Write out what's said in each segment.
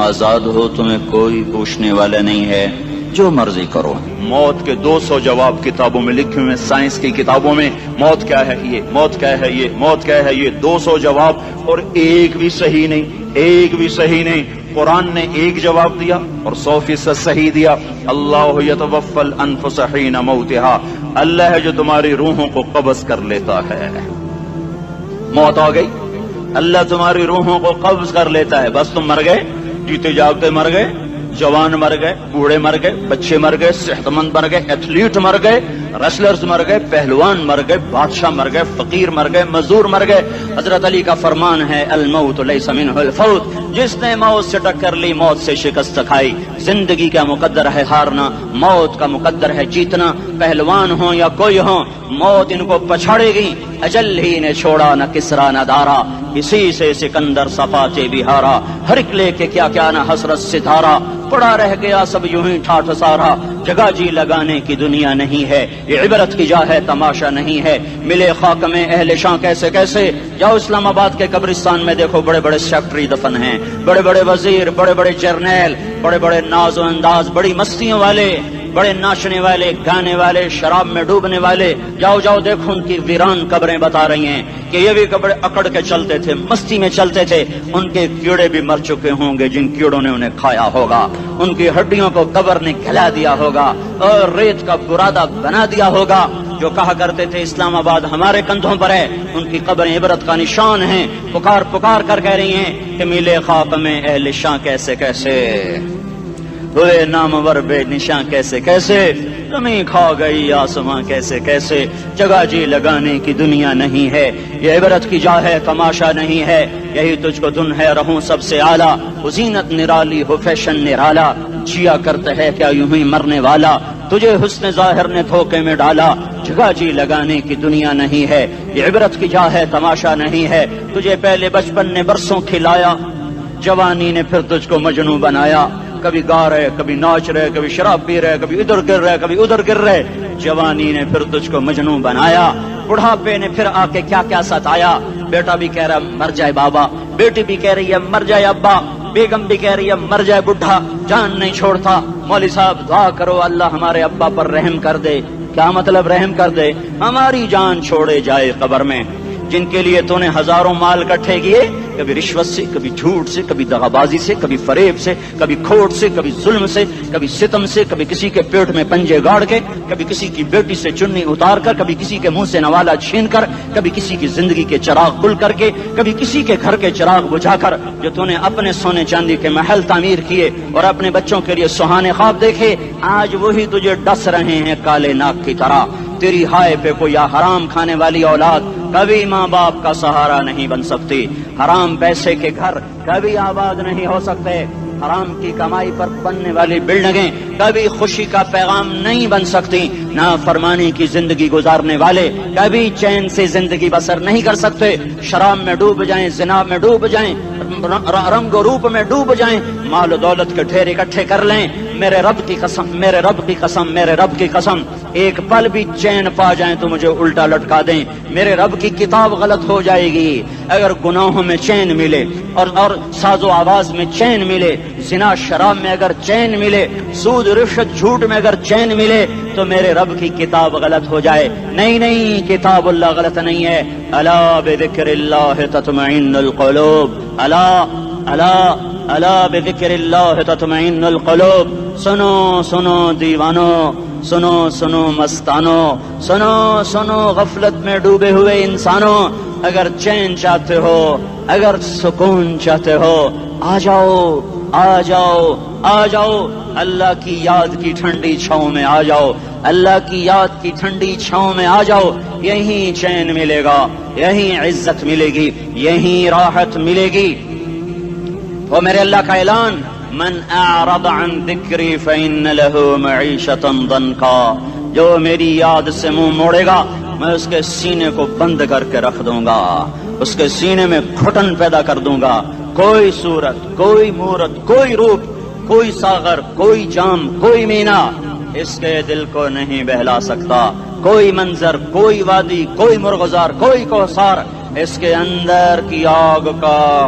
آزاد ہو، تمہیں کوئی پوچھنے والا نہیں ہے، جو مرضی کرو۔ موت کے 200 جواب کتابوں میں لکھے ہوئے، سائنس کی کتابوں میں موت کیا ہے یہ، موت کیا ہے یہ، موت کیا ہے یہ، 200 جواب، اور ایک بھی صحیح نہیں، ایک بھی صحیح نہیں۔ قرآن نے ایک جواب دیا اور 100% صحیح دیا۔ اللہ یتوفی الانفس حین موتها، اللہ ہے جو تمہاری روحوں کو قبض کر لیتا ہے۔ موت آ گئی، اللہ تمہاری روحوں کو قبض کر لیتا ہے، بس تم مر گئے، جیتے جاگتے مر گئے، جوان مر گئے، بوڑھے مر گئے، بچے مر گئے، صحت مند مر گئے، ایتھلیٹ مر گئے، ریسلرز مر گئے، پہلوان مر گئے، بادشاہ مر گئے، فقیر مر گئے، مزدور مر گئے۔ حضرت علی کا فرمان ہے الموت لیس منہ الفوت، جس نے موت سے ٹکر لی موت سے شکست کھائی۔ زندگی کا مقدر ہے ہارنا، موت کا مقدر ہے جیتنا۔ پہلوان ہوں یا کوئی ہوں، موت ان کو پچھاڑے گی۔ اجل ہی نے چھوڑا نہ کسرا نہ دارا، اسی سے سکندر صفاتے بہارا۔ ہر ایک لے کے کیا کیا نہ حسرت ستارہ، پڑا رہ گیا سب یوں ہی ٹھاٹھ سارا۔ جگہ جی لگانے کی دنیا نہیں ہے، یہ عبرت کی جا ہے تماشا نہیں ہے۔ ملے خاک میں اہل شاں کیسے کیسے، جاؤ اسلام آباد کے قبرستان میں دیکھو، بڑے بڑے سیکٹری دفن ہیں، بڑے بڑے وزیر، بڑے بڑے جرنیل، بڑے بڑے ناز و انداز، بڑی مستیوں والے، بڑے ناچنے والے، گانے والے، شراب میں ڈوبنے والے۔ جاؤ جاؤ دیکھو ان کی ویران قبریں بتا رہی ہیں کہ یہ بھی قبر اکڑ کے چلتے تھے، مستی میں چلتے تھے۔ ان کے کیڑے بھی مر چکے ہوں گے جن کیڑوں نے انہیں کھایا ہوگا، ان کی ہڈیوں کو قبر نے کھلا دیا ہوگا اور ریت کا برادہ بنا دیا ہوگا۔ جو کہا کرتے تھے اسلام آباد ہمارے کندھوں پر ہے، ان کی قبریں عبرت کا نشان ہیں۔ پکار پکار کر کہہ رہی ہیں کہ ملے خاک میں اہل شاں کیسے کیسے، ہوئے نامور بے نشاں کیسے کیسے، زمین کھا گئی آسماں کیسے کیسے۔ جگہ جی لگانے کی دنیا نہیں ہے، یہ عبرت کی جا ہے تماشا نہیں ہے۔ یہی تجھ کو دن ہے رہوں سب سے اعلیٰ، وہ زینت نرالی ہو فیشن نرالا۔ جیا کرتے ہے کیا یوں ہی مرنے والا، تجھے حسن ظاہر نے دھوکے میں ڈالا۔ جگہ جی لگانے کی دنیا نہیں ہے، یہ عبرت کی جا ہے تماشا نہیں ہے۔ تجھے پہلے بچپن نے برسوں کھلایا، جوانی نے پھر تجھ کو مجنوں بنایا۔ کبھی گا رہے، کبھی ناچ رہے، کبھی شراب پی رہے، کبھی ادھر گر رہے، کبھی ادھر گر رہے۔ جوانی نے پھر تجھ کو مجنوں بنایا، بڑھاپے نے پھر آ کے کیا کیا ستایا۔ بیٹا بھی کہہ رہا مر جائے بابا، بیٹی بھی کہہ رہی ہے مر جائے ابا، بیگم بھی کہہ رہی ہے مر جائے بڈھا، جان نہیں چھوڑتا۔ مولوی صاحب دعا کرو اللہ ہمارے ابا پر رحم کر دے۔ کیا مطلب رحم کر دے؟ ہماری جان چھوڑے جائے قبر میں۔ جن کے لیے تو نے ہزاروں مال اکٹھے کیے، کبھی رشوت سے، کبھی جھوٹ سے، کبھی دغابازی سے، کبھی فریب سے، کبھی کھوٹ سے، کبھی ظلم سے، کبھی ستم سے، کبھی کسی کے پیٹ میں پنجے گاڑ کے، کبھی کسی کی بیٹی سے چنی اتار کر، کبھی کسی کے منہ سے نوالا چھین کر، کبھی کسی کی زندگی کے چراغ گل کر کے، کبھی کسی کے گھر کے چراغ بجھا کر۔ جو تو نے اپنے سونے چاندی کے محل تعمیر کیے اور اپنے بچوں کے لیے سہانے خواب دیکھے، آج وہی تجھے ڈس رہے ہیں کالے ناک کی طرح۔ تیری ہائے پہ کوئی حرام کھانے والی اولاد کبھی ماں باپ کا سہارا نہیں بن سکتی۔ حرام پیسے کے گھر کبھی آباد نہیں ہو سکتے۔ حرام کی کمائی پر بننے والی بلڈنگیں کبھی خوشی کا پیغام نہیں بن سکتی۔ نافرمانی کی زندگی گزارنے والے کبھی چین سے زندگی بسر نہیں کر سکتے۔ شراب میں ڈوب جائیں، زنا میں ڈوب جائیں، رنگ و روپ میں ڈوب جائیں، مال و دولت کے ڈھیر اکٹھے کر لیں، میرے رب کی قسم، میرے رب کی قسم، میرے رب کی قسم، ایک پل بھی چین پا جائیں تو مجھے الٹا لٹکا دیں، میرے رب کی کتاب غلط ہو جائے گی۔ اگر گناہوں میں چین ملے اور ساز و آواز میں چین ملے، زنا شراب میں اگر چین ملے، سود رشوت جھوٹ میں اگر چین ملے، تو میرے رب کی کتاب غلط ہو جائے۔ نہیں نہیں، کتاب اللہ غلط نہیں ہے۔ الا بذکر اللہ تطمئن القلوب، الا الا الا بذکر اللہ تطمئن القلوب۔ سنو سنو دیوانو، سنو سنو مستانو، سنو سنو غفلت میں ڈوبے ہوئے انسانوں، اگر چین چاہتے ہو، اگر سکون چاہتے ہو، آ جاؤ آ جاؤ آ جاؤ، اللہ کی یاد کی ٹھنڈی چھاؤں میں آ جاؤ، اللہ کی یاد کی ٹھنڈی چھاؤں میں آ جاؤ۔ یہیں چین ملے گا، یہیں عزت ملے گی، یہیں راحت ملے گی۔ وہ میرے اللہ کا اعلان، من اعرض عن ذکری فإن له معیشۃ ضنکا، جو میری یاد سے منہ موڑے گا میں اس کے سینے کو بند کر کے رکھ دوں گا، اس کے سینے میں گھٹن پیدا کر دوں گا۔ کوئی صورت، کوئی مورت، کوئی روپ، کوئی ساغر، کوئی جام، کوئی مینا اس کے دل کو نہیں بہلا سکتا۔ کوئی منظر، کوئی وادی، کوئی مرغزار، کوئی کوثر اس کے اندر کی آگ کا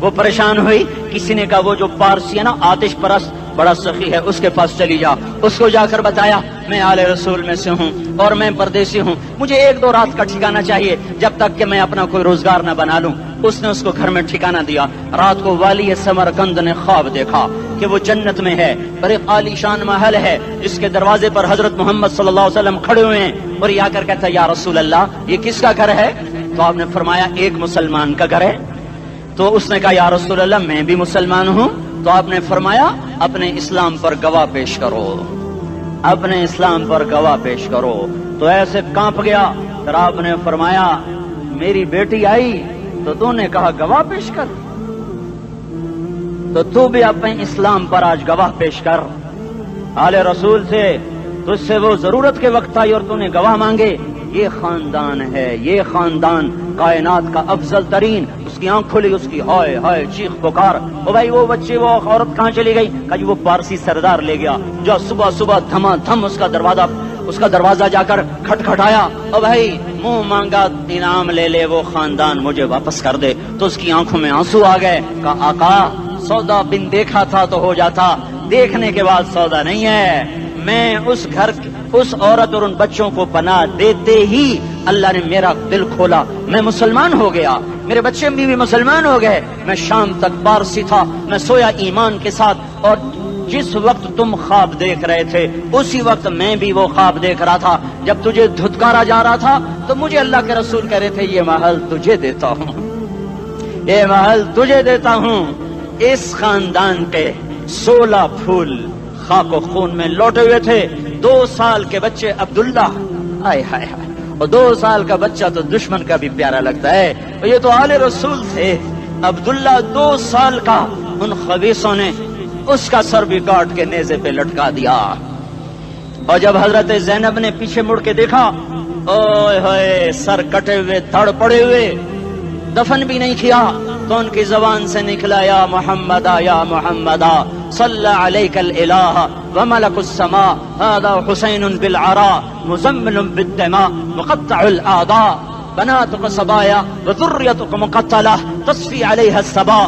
وہ پریشان ہوئی. کسی نے کہا وہ جو پارسی ہے نا آتش پرست بڑا سخی ہے اس کے پاس چلی جا. اس کو جا کر بتایا میں آل رسول میں سے ہوں اور میں پردیسی ہوں, مجھے 1-2 رات کا ٹھکانہ چاہیے جب تک کہ میں اپنا کوئی روزگار نہ بنا لوں. اس نے اس کو گھر میں ٹھکانہ دیا. رات کو والی سمرقند نے خواب دیکھا کہ وہ جنت میں ہے, بڑے عالی شان محل ہے جس کے دروازے پر حضرت محمد صلی اللہ علیہ وسلم کھڑے ہوئے ہیں, اور یہ آ کر کہتا ہے یا رسول اللہ یہ کس کا گھر ہے؟ تو آپ نے فرمایا ایک مسلمان کا گھر ہے. تو اس نے کہا یا رسول اللہ میں بھی مسلمان ہوں. تو آپ نے فرمایا اپنے اسلام پر گواہ پیش کرو, اپنے اسلام پر گواہ پیش کرو. تو ایسے کانپ گیا. پھر آپ نے فرمایا میری بیٹی آئی تو تو نے کہا گواہ پیش کر, تو بھی اپنے اسلام پر آج گواہ پیش کر. آل رسول سے تجھ سے وہ ضرورت کے وقت آئی اور تو نے گواہ مانگے. یہ خاندان ہے, یہ خاندان کائنات کا افضل ترین. اس کی آنکھ کھلی, اس کی ہائے ہائے چیخ پکار, او بھائی وہ بچے وہ عورت کہاں چلی گئی؟ کہا جی وہ پارسی سردار لے گیا جو صبح صبح دھما دھم اس کا دروازہ جا کر کھٹکھٹایا. او بھائی منہ مانگا انعام لے لے, وہ خاندان مجھے واپس کر دے. تو اس کی آنکھوں میں آنسو آ گئے. کہا آقا سودا بن دیکھا تھا تو ہو جاتا, دیکھنے کے بعد سودا نہیں ہے. میں اس گھر اس عورت اور ان بچوں کو پناہ دیتے ہی اللہ نے میرا دل کھولا, میں مسلمان ہو گیا, میرے بچے بھی مسلمان ہو گئے. میں شام تک پارسی تھا, میں سویا ایمان کے ساتھ, اور جس وقت تم خواب دیکھ رہے تھے اسی وقت میں بھی وہ خواب دیکھ رہا تھا. جب تجھے دھتکارا جا رہا تھا تو مجھے اللہ کے رسول کہہ رہے تھے یہ محل تجھے دیتا ہوں, یہ محل تجھے دیتا ہوں. اس خاندان کے 16 پھول خاک و خون میں لوٹے ہوئے تھے. 2 سال کے بچے عبداللہ, ہائے ہائے ہائے, اور 2 سال کا بچہ تو دشمن کا بھی پیارا لگتا ہے, اور یہ تو آل رسول تھے. عبداللہ 2 سال کا, ان خبیثوں نے اس کا سر بھی کاٹ کے نیزے پہ لٹکا دیا. اور جب حضرت زینب نے پیچھے مڑ کے دیکھا, اوئے ہوئے سر کٹے ہوئے دھڑ پڑے ہوئے, دفن بھی نہیں کیا, تو ان کی زبان سے نکلا یا محمدا یا محمدا صلی علیک الالہ وملک السماء هذا حسین بالعراء مزمل بالدماء مقطع الاعضاء بناتك صبايا وذريتك مقتلہ تصفی علیہ الصبا.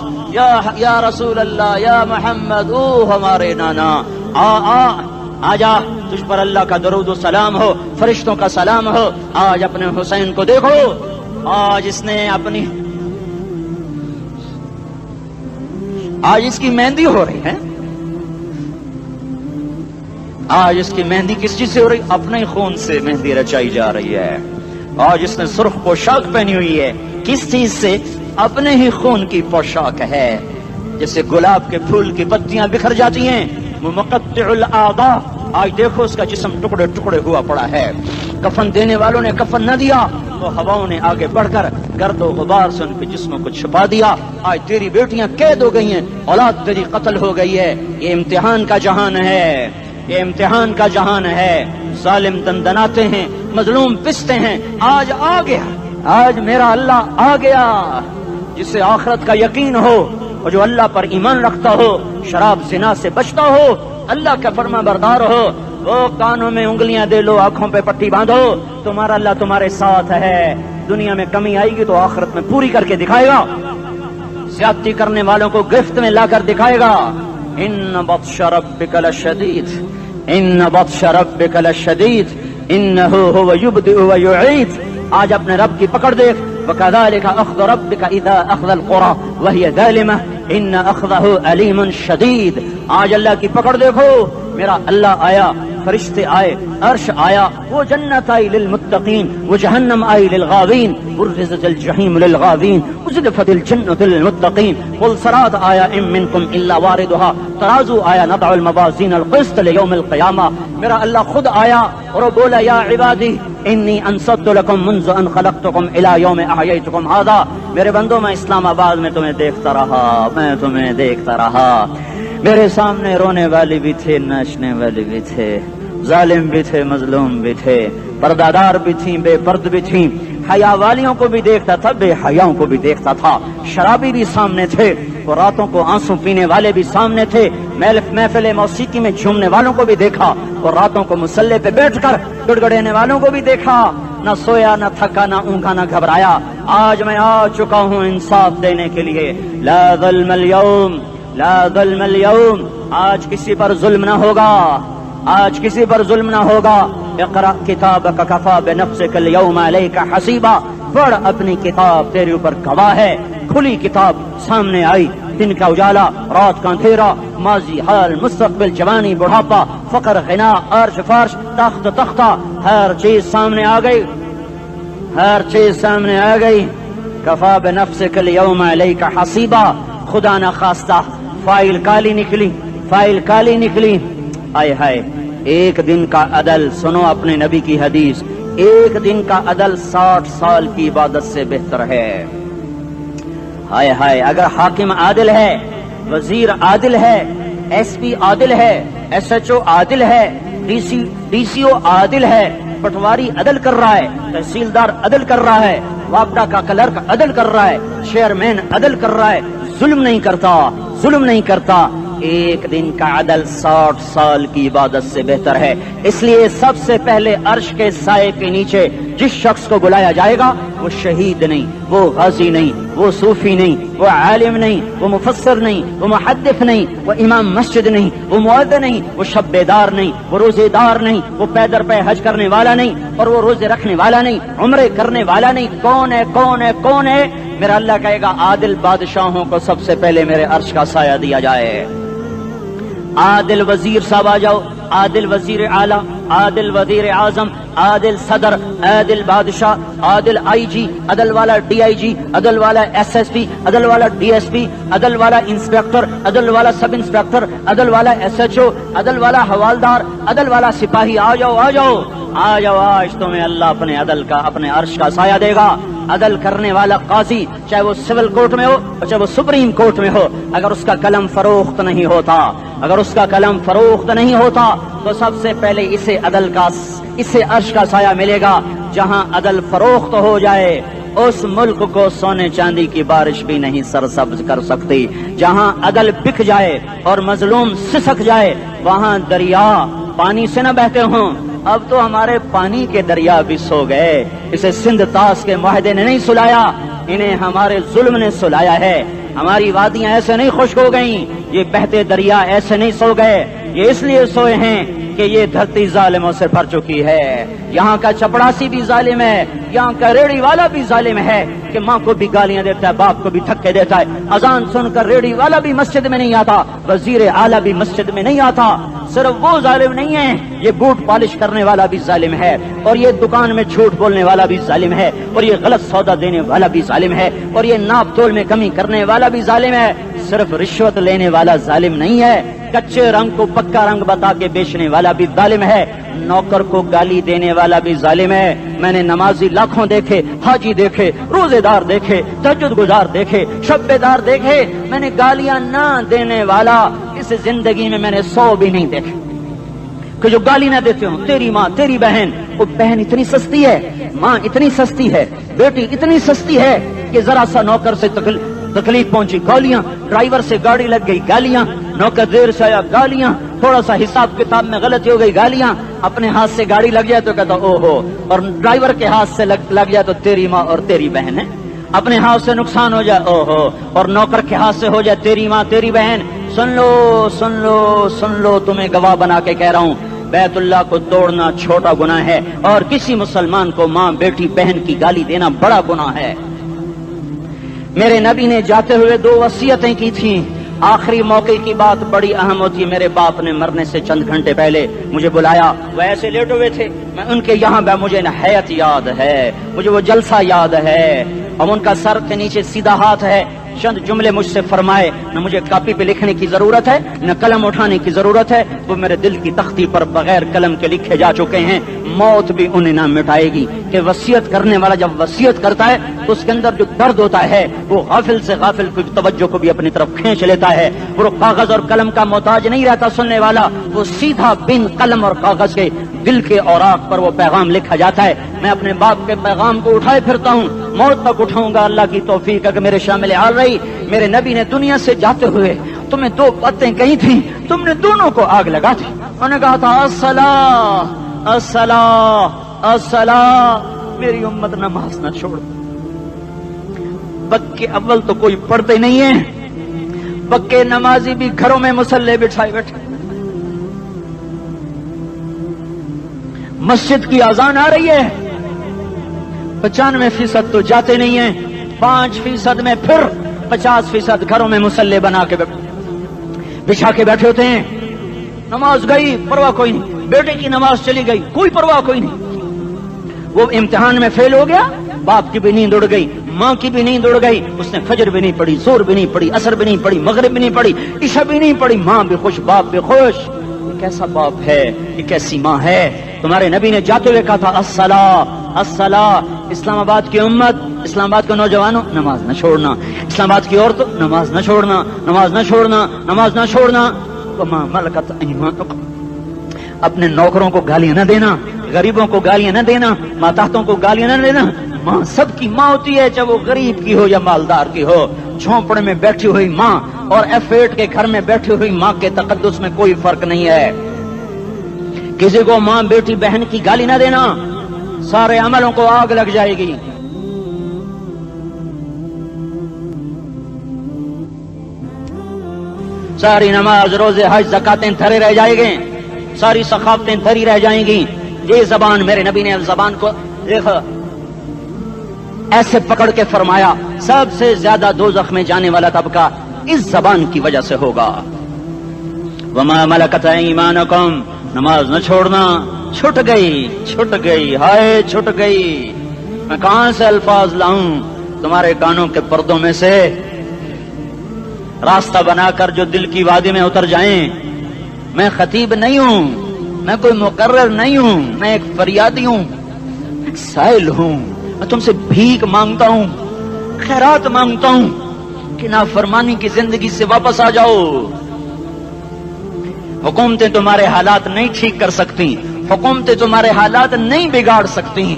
یا رسول اللہ یا محمد, او ہمارے نانا, آ جا, تجھ پر اللہ کا درود و سلام ہو, فرشتوں کا سلام ہو. آج اپنے حسین کو دیکھو, آج اس نے اپنی آج اس کی مہندی ہو رہی ہے. آج اس کی مہندی کس چیز سے ہو رہی؟ اپنے ہی خون سے مہندی رچائی جا رہی ہے. آج اس نے سرخ پوشاک پہنی ہوئی ہے, کس چیز سے؟ اپنے ہی خون کی پوشاک ہے. جیسے گلاب کے پھول کی پتیاں بکھر جاتی ہیں, مقطع الاعضاء, آج دیکھو اس کا جسم ٹکڑے ٹکڑے ہوا پڑا ہے. کفن دینے والوں نے کفن نہ دیا تو ہواؤں نے آگے بڑھ کر گرد و غبار سے ان کے جسموں کو چھپا دیا. آج تیری بیٹیاں قید ہو گئی ہیں, اولاد تیری قتل ہو گئی ہے. یہ امتحان کا جہان ہے, یہ امتحان کا جہان ہے. ظالم دندناتے ہیں, مظلوم پستے ہیں. آج آ گیا, آج میرا اللہ آ گیا. جسے آخرت کا یقین ہو اور جو اللہ پر ایمان رکھتا ہو, شراب زنا سے بچتا ہو, اللہ کا فرما بردار ہو, وہ کانوں میں انگلیاں دے لو, آنکھوں پہ پٹی باندھو, تمہارا اللہ تمہارے ساتھ ہے. دنیا میں کمی آئے گی تو آخرت میں پوری کر کے دکھائے گا. زیادتی کرنے والوں کو گرفت میں لا کر دکھائے گا. ان بطش ربک لشدید, ان بطش ربک لشدید انہ هو یبدئ و یعید. آج اپنے رب کی پکڑ دیکھ. وکذالک اخذ ربک اذا اخذ القرى وهي ظالمہ ان اخذہ علیم شدید. آج اللہ کی پکڑ دیکھو. میرا اللہ آیا, فرشتے آئے, عرش آیا, وہ جنت آئی للمتقین, وہ جہنم آئی للغاوین, برزت الجحیم للغاوین, ازلفت الجنت للمتقین. قل صراط آیا ام منکم الا واردها, ترازو آیا نضع الموازین القسط لیوم القیامہ. میرا اللہ خود آیا اور بولا یا عبادی انی انصت لکم منذ ان خلقتکم الى یوم احییتکم هذا. میرے بندوں, میں اسلام آباد میں تمہیں دیکھتا رہا, میں تمہیں دیکھتا رہا. میرے سامنے رونے والی بھی تھے, ناچنے والی بھی تھے, ظالم بھی تھے, مظلوم بھی تھے, پردادار بھی تھیں, بے پرد بھی تھیں. حیا والیوں کو بھی دیکھتا تھا, بے حیاؤں کو بھی دیکھتا تھا. شرابی بھی سامنے تھے, اور راتوں کو آنسو پینے والے بھی سامنے تھے. محفل موسیقی میں جھومنے والوں کو بھی دیکھا, اور راتوں کو مسلح پہ بیٹھ کر گڑگڑانے والوں کو بھی دیکھا. نہ سویا نہ تھکا نہ اونگا نہ گھبرایا. آج میں آ چکا ہوں انصاف دینے کے لیے. لا ظلم اليوم لا ظلم اليوم. آج کسی پر ظلم نہ ہوگا, آج کسی پر ظلم نہ ہوگا. اقرأ کتابک کفا بنفسک اليوم علیک حسیبا. پڑھ اپنی کتاب, تیرے اوپر گواہ ہے. کھلی کتاب سامنے آئی, دن کا اجالا رات کا اندھیرا, ماضی حال مستقبل جوانی بڑھاپا فقر غنا عرش فرش تخت تختہ, ہر چیز سامنے آ گئی, ہر چیز سامنے آ گئی. کفا بنفسک اليوم علیک حسیبا. خدا نہ خواستہ فائل کالی نکلی, فائل کالی نکلی. آئے ہائے, ایک دن کا عدل, سنو اپنے نبی کی حدیث, ایک دن کا عدل 60 سال کی عبادت سے بہتر ہے. ہائے ہائے, اگر حاکم عادل ہے, وزیر عادل ہے, ایس پی عادل ہے, ایس ایچ او عادل ہے, ڈی سی او عادل ہے, پٹواری عدل کر رہا ہے, تحصیلدار عدل کر رہا ہے, وابڈا کا کلرک عدل کر رہا ہے, چیئرمین عدل کر رہا ہے, ظلم نہیں کرتا, ظلم نہیں کرتا. ایک دن کا عدل 60 سال کی عبادت سے بہتر ہے. اس لیے سب سے پہلے عرش کے سائے کے نیچے جس شخص کو بلایا جائے گا وہ شہید نہیں, وہ غازی نہیں, وہ صوفی نہیں, وہ عالم نہیں, وہ مفسر نہیں, وہ محدث نہیں, وہ امام مسجد نہیں, وہ مؤذن نہیں, وہ شب بیدار نہیں, وہ روزے دار نہیں, وہ پیدر پہ حج کرنے والا نہیں, اور وہ روزے رکھنے والا نہیں, عمرے کرنے والا نہیں. کون ہے, کون ہے, کون ہے؟ میرا اللہ کہے گا عادل بادشاہوں کو سب سے پہلے میرے عرش کا سایہ دیا جائے. عادل وزیر صاحب آ جاؤ, عادل وزیر اعلیٰ, عادل وزیر اعظم, عادل صدر, عادل بادشاہ, عادل آئی جی, عدل والا ڈی آئی جی, عدل والا ایس ایس پی, عدل والا ڈی ایس پی, عدل والا انسپیکٹر, عدل والا سب انسپیکٹر, عدل والا ایس ایچ او, عدل والا حوالدار, عدل والا سپاہی. آ جاؤ, آ جاؤ, آ جاؤ. آج تمہیں اللہ اپنے عدل کا, اپنے عرش کا سایہ دے گا. عدل کرنے والا قاضی, چاہے وہ سول کورٹ میں ہو چاہے وہ سپریم کورٹ میں ہو, اگر اس کا قلم فروخت نہیں ہوتا, اگر اس کا قلم فروخت نہیں ہوتا تو سب سے پہلے اسے عدل کا, اسے عرش کا سایہ ملے گا. جہاں عدل فروخت ہو جائے اس ملک کو سونے چاندی کی بارش بھی نہیں سرسبز کر سکتی. جہاں عدل بک جائے اور مظلوم سسک جائے وہاں دریا پانی سے نہ بہتے ہوں. اب تو ہمارے پانی کے دریا بھی سو گئے. اسے سندھ طاس کے معاہدے نے نہیں سلایا, انہیں ہمارے ظلم نے سلایا ہے. ہماری وادیاں ایسے نہیں خشک ہو گئیں, یہ بہتے دریا ایسے نہیں سو گئے. یہ اس لیے سوئے ہیں کہ یہ دھرتی ظالموں سے بھر چکی ہے. یہاں کا چپڑاسی بھی ظالم ہے, یہاں کا ریڑی والا بھی ظالم ہے کہ ماں کو بھی گالیاں دیتا ہے, باپ کو بھی دھکے دیتا ہے. اذان سن کر ریڑی والا بھی مسجد میں نہیں آتا, وزیر اعلیٰ بھی مسجد میں نہیں آتا. صرف وہ ظالم نہیں ہے, یہ بوٹ پالش کرنے والا بھی ظالم ہے, اور یہ دکان میں جھوٹ بولنے والا بھی ظالم ہے, اور یہ غلط سودا دینے والا بھی ظالم ہے, اور یہ ناپ تول میں کمی کرنے والا بھی ظالم ہے. صرف رشوت لینے والا ظالم نہیں ہے, کچے رنگ کو پکا رنگ بتا کے بیچنے والا بھی ظالم ہے, نوکر کو گالی دینے والا بھی ظالم ہے. میں نے نمازی لاکھوں دیکھے, حاجی دیکھے, روزے دار دیکھے, تہجد گزار دیکھے, شب بیدار دیکھے, میں نے گالیاں نہ دینے والا اس زندگی میں نے 100 بھی نہیں دیکھے کہ جو گالی نہ دیتے ہوں. تیری ماں, تیری بہن, وہ بہن اتنی سستی ہے, ماں اتنی سستی ہے, بیٹی اتنی سستی ہے کہ ذرا سا نوکر سے تکلیف پہنچی گالیاں, ڈرائیور سے گاڑی لگ گئی گالیاں, نوکر دیر سے آیا گالیاں, تھوڑا سا حساب کتاب میں غلطی ہو گئی گالیاں, اپنے ہاتھ سے گاڑی لگ جائے تو کہتا او ہو, اور ڈرائیور کے ہاتھ سے لگ جائے تو تیری ماں اور تیری بہن ہے. اپنے ہاتھ سے نقصان ہو جائے او ہو, اور نوکر کے ہاتھ سے ہو جائے تیری ماں تیری بہن. سن لو سن لو سن لو, تمہیں گواہ بنا کے کہہ رہا ہوں, بیت اللہ کو توڑنا چھوٹا گناہ ہے, اور کسی مسلمان کو ماں بیٹی بہن کی گالی دینا بڑا گناہ ہے. میرے نبی نے جاتے ہوئے 2 وصیتیں کی تھیں. آخری موقع کی بات بڑی اہم ہوتی ہے. میرے باپ نے مرنے سے چند گھنٹے پہلے مجھے بلایا, وہ ایسے لیٹے ہوئے تھے, میں ان کے یہاں مجھے حیات یاد ہے, مجھے وہ جلسہ یاد ہے, اور ان کا سر کے نیچے سیدھا ہاتھ ہے. چند جملے مجھ سے فرمائے, نہ مجھے کاپی پہ لکھنے کی ضرورت ہے نہ قلم اٹھانے کی ضرورت ہے, وہ میرے دل کی تختی پر بغیر قلم کے لکھے جا چکے ہیں. موت بھی انہیں نہ مٹائے گی کہ وصیت کرنے والا جب وصیت کرتا ہے تو اس کے اندر جو درد ہوتا ہے وہ غافل سے غافل کی توجہ کو بھی اپنی طرف کھینچ لیتا ہے. وہ کاغذ اور قلم کا محتاج نہیں رہتا سننے والا, وہ سیدھا بن قلم اور کاغذ کے دل کے اوراق پر وہ پیغام لکھا جاتا ہے. میں اپنے باپ کے پیغام کو اٹھائے پھرتا ہوں, موت تک اٹھاؤں گا, اللہ کی توفیق ہے کہ میرے شامل حال رہی. میرے نبی نے دنیا سے جاتے ہوئے تمہیں 2 باتیں کہی تھیں, تم نے دونوں کو آگ لگا دی. انہوں نے کہا تھا الصلاۃ الصلاۃ الصلاۃ میری امت نماز نہ چھوڑ. پکے اول تو کوئی پڑھتے نہیں ہے، پکے نمازی بھی گھروں میں مصلے بٹھائے بیٹھے. مسجد کی اذان آ رہی ہے، 95% تو جاتے نہیں ہیں، 5% میں پھر 50% گھروں میں مصلے بنا کے بچھا کے بیٹھے ہوتے ہیں. نماز گئی پرواہ کوئی نہیں، بیٹے کی نماز چلی گئی کوئی پرواہ کوئی نہیں. وہ امتحان میں فیل ہو گیا، باپ کی بھی نیند اڑ گئی، ماں کی بھی نیند اڑ گئی، اس نے فجر بھی نہیں پڑھی، زور بھی نہیں پڑھی، عصر بھی نہیں پڑھی، مغرب بھی نہیں پڑھی، عشاء بھی نہیں پڑھی. ماں بھی خوش باپ بھی خوش. یہ کیسا باپ ہے، یہ کیسی ماں ہے. تمہارے نبی نے جاتے ہوئے کہا تھا الصلاۃ الصلاۃ. اسلام آباد کی امت، اسلام آباد کے نوجوانوں نماز نہ چھوڑنا، اسلام آباد کی عورتوں نماز نہ چھوڑنا، نماز نہ چھوڑنا، نماز نہ چھوڑنا. وما ملکت ایمانکم، اپنے نوکروں کو گالیاں نہ دینا، غریبوں کو گالیاں نہ دینا، ماتحتوں کو گالیاں نہ دینا. ماں سب کی ماں ہوتی ہے، چاہے وہ غریب کی ہو یا مالدار کی ہو. جھونپڑے میں بیٹھی ہوئی ماں اور F8 کے گھر میں بیٹھی ہوئی ماں کے تقدس میں کوئی فرق نہیں ہے. کسی کو ماں بیٹی بہن کی گالی نہ دینا، سارے عملوں کو آگ لگ جائے گی. ساری نماز روزے حج زکاتیں دھرے رہ جائیں گے، ساری ثقافتیں دھری رہ جائیں گی. یہ زبان، میرے نبی نے زبان کو دیکھا ایسے پکڑ کے فرمایا سب سے زیادہ دوزخ میں جانے والا طبقہ اس زبان کی وجہ سے ہوگا. وما ملکت ایمانکم، نماز نہ چھوڑنا. چھٹ گئی ہائے چھٹ گئی. میں کہاں سے الفاظ لاؤں تمہارے کانوں کے پردوں میں سے، راستہ بنا کر جو دل کی وادی میں اتر جائیں. میں خطیب نہیں ہوں، میں کوئی مقرر نہیں ہوں، میں ایک فریادی ہوں، ایک سائل ہوں. میں تم سے بھیک مانگتا ہوں، خیرات مانگتا ہوں کہ نافرمانی کی زندگی سے واپس آ جاؤ. حکومتیں تمہارے حالات نہیں ٹھیک کر سکتی، حکومتیں تمہارے حالات نہیں بگاڑ سکتی.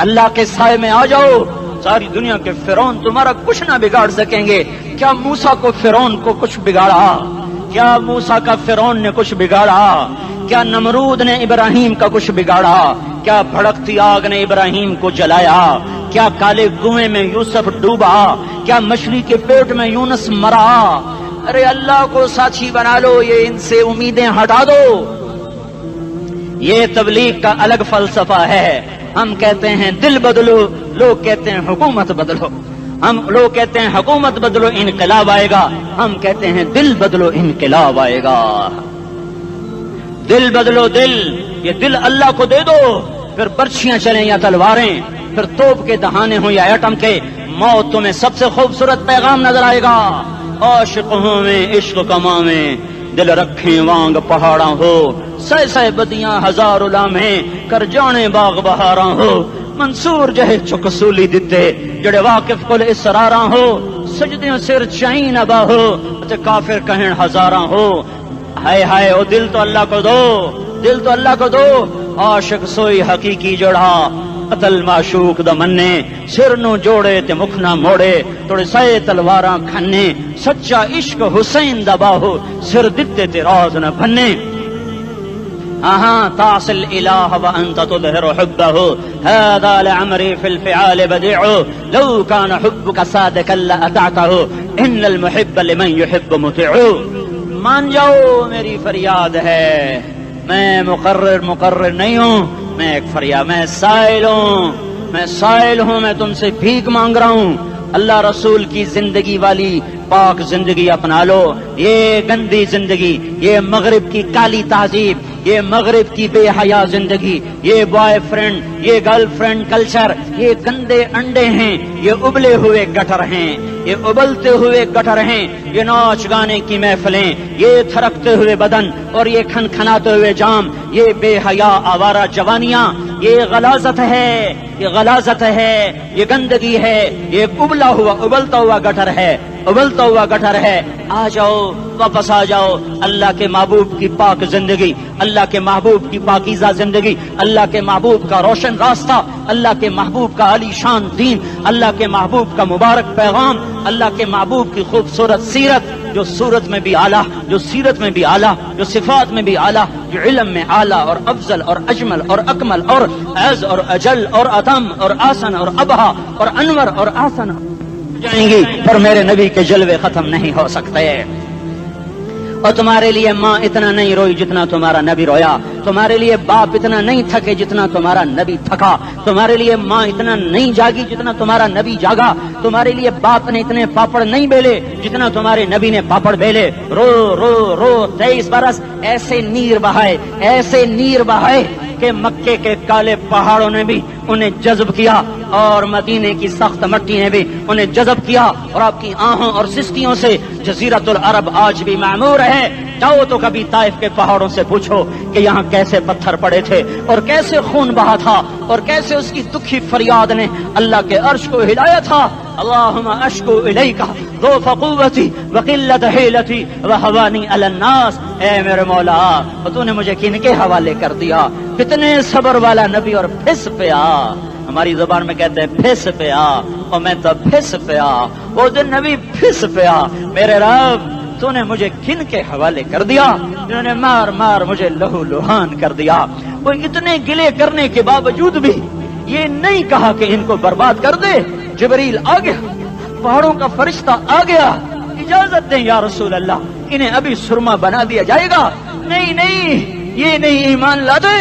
اللہ کے سائے میں آ جاؤ. ساری دنیا کے فرعون تمہارا کچھ نہ بگاڑ سکیں گے. کیا موسیٰ کو فرعون کو کچھ بگاڑا؟ کیا موسیٰ کا فرعون نے کچھ بگاڑا؟ کیا نمرود نے ابراہیم کا کچھ بگاڑا؟ کیا بھڑکتی آگ نے ابراہیم کو جلایا؟ کیا کالے کنویں میں یوسف ڈوبا؟ کیا مچھلی کے پیٹ میں یونس مرا؟ ارے اللہ کو ساتھی بنا لو، یہ ان سے امیدیں ہٹا دو. یہ تبلیغ کا الگ فلسفہ ہے. ہم کہتے ہیں دل بدلو، لوگ کہتے ہیں حکومت بدلو. لوگ کہتے ہیں حکومت بدلو انقلاب آئے گا، ہم کہتے ہیں دل بدلو انقلاب آئے گا. دل بدلو دل، یہ دل اللہ کو دے دو. پھر برچیاں چلیں یا تلواریں، پھر توپ کے دہانے ہوں یا ایٹم کے، موت تمہیں سب سے خوبصورت پیغام نظر آئے گا. عاشق ہوں میں عشق کما میں، دل رکھیں وانگ پہاڑاں ہو، سہ بدیاں ہزار لامے کر جانے باغ بہاراں ہو. منصور جہے چکسولی دتے جڑے واقف کل اسراراں ہو، سجدیوں سر چائیں نبا ہو تے کافر کہیں ہزاراں ہو. ہائے ہائے او دل تو اللہ کو دو، دل تو اللہ کو دو. عاشق سوئی حقیقی جڑا قتل معشوق دا مننے، سر نو جوڑے تے مکھ نہ موڑے، توڑے سائے تلواراں کھنے. سچا عشق حسین دا باہو، سر دتے تے راز نہ بھنے. تعصي الإله وأنت تظهر حبه، هذا لعمري في الفعال بديع، لو كان حبك صادقا لأطعته، إن المحب لمن يحب مطيع. مان جاؤ میری فریاد ہے، میں مقرر نہیں ہوں، میں ایک فریاد، میں سائل ہوں، میں تم سے بھیک مانگ رہا ہوں. اللہ رسول کی زندگی والی پاک زندگی اپنا لو. یہ گندی زندگی، یہ مغرب کی کالی تہذیب، یہ مغرب کی بے حیا زندگی، یہ بوائے فرینڈ، یہ گرل فرینڈ کلچر، یہ گندے انڈے ہیں، یہ ابلے ہوئے گٹر ہیں، یہ ابلتے ہوئے گٹر ہیں. یہ ناچ گانے کی محفلیں، یہ تھرکتے ہوئے بدن اور یہ کھنکھناتے ہوئے جام، یہ بے حیا آوارہ جوانیاں، یہ غلاظت ہے، یہ غلاظت ہے، یہ گندگی ہے، یہ ابلتا ہوا گٹر ہے، ابلتا ہوا گٹر ہے. آ جاؤ، واپس آ جاؤ. اللہ کے محبوب کی پاک زندگی، اللہ کے محبوب کی پاکیزہ زندگی، اللہ کے محبوب کا روشن راستہ، اللہ کے محبوب کا عالی شان دین، اللہ کے محبوب کا مبارک پیغام، اللہ کے محبوب کی خوبصورت سیرت جو صورت میں بھی اعلیٰ، جو سیرت میں بھی اعلیٰ، جو صفات میں بھی اعلیٰ، جو علم میں اعلیٰ اور افضل اور اجمل اور اکمل اور اعز اور اجل اور اتم اور آسن اور ابہا اور انور اور آسن جائیں گی، پر میرے نبی کے جلوے ختم نہیں ہو سکتے۔ اور تمہارے لیے ماں اتنا نہیں روئی جتنا تمہارا نبی رویا، تمہارے لیے باپ اتنا نہیں تھکے جتنا تمہارا نبی تھکا، تمہارے لیے ماں اتنا نہیں جاگی جتنا تمہارا نبی جاگا، تمہارے لیے باپ نے اتنے پاپڑ نہیں بیلے جتنا تمہارے نبی نے پاپڑ بیلے۔ رو رو رو 23 برس ایسے نیر بہائے، ایسے نیر بہائے کہ مکے کے کالے پہاڑوں نے بھی انہیں جذب کیا اور مدینے کی سخت مٹی نے بھی انہیں جذب کیا، اور آپ کی آہوں اور سستیوں سے جزیرت العرب آج بھی معمور ہے۔ جاؤ تو کبھی طائف کے پہاڑوں سے پوچھو کہ یہاں کیسے پتھر پڑے تھے اور کیسے خون بہا تھا اور کیسے اس کی دکھی فریاد نے اللہ کے عرش کو ہلایا تھا۔ اللہم اشکو الیک ضعف قوتی وقلت حیلتی وہوانی علی الناس، اے میرے مولا تو نے مجھے کن کے حوالے کر دیا، کتنے صبر والا نبی اور پھس پیا، ہماری زبان میں کہتے ہیں پھس پیا، اور میں تو پھس پیا، وہ دن نبی پھس پیا، میرے رب تو نے مجھے کن کے حوالے کر دیا جنہوں نے مار مار مجھے لہو لہان کر دیا۔ وہ اتنے گلے کرنے کے باوجود بھی یہ نہیں کہا کہ ان کو برباد کر دے۔ جبریل آ گیا، پہاڑوں کا فرشتہ آ گیا، اجازت دیں یا رسول اللہ، انہیں ابھی سرما بنا دیا جائے گا۔ نہیں نہیں، یہ نہیں ایمان لا دے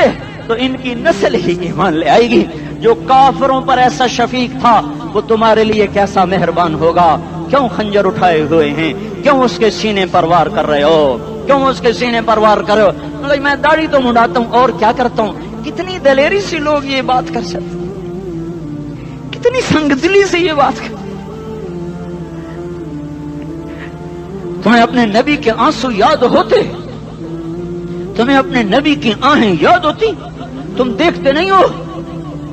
تو ان کی نسل ہی ایمان لے آئے گی۔ جو کافروں پر ایسا شفیق تھا وہ تمہارے لیے کیسا مہربان ہوگا۔ کیوں خنجر اٹھائے ہوئے ہیں، کیوں اس کے سینے پر وار کر رہے ہو، کیوں اس کے سینے پر وار کر رہے ہو؟ میں داڑھی تو منڈاتا ہوں اور کیا کرتا ہوں۔ کتنی دلیری سے لوگ یہ بات کر سکتے، کتنی سنگدلی سے یہ بات کر۔ تمہیں اپنے نبی کے آنسو یاد ہوتے، تمہیں اپنے نبی کی آہیں یاد ہوتی، تم دیکھتے نہیں ہو۔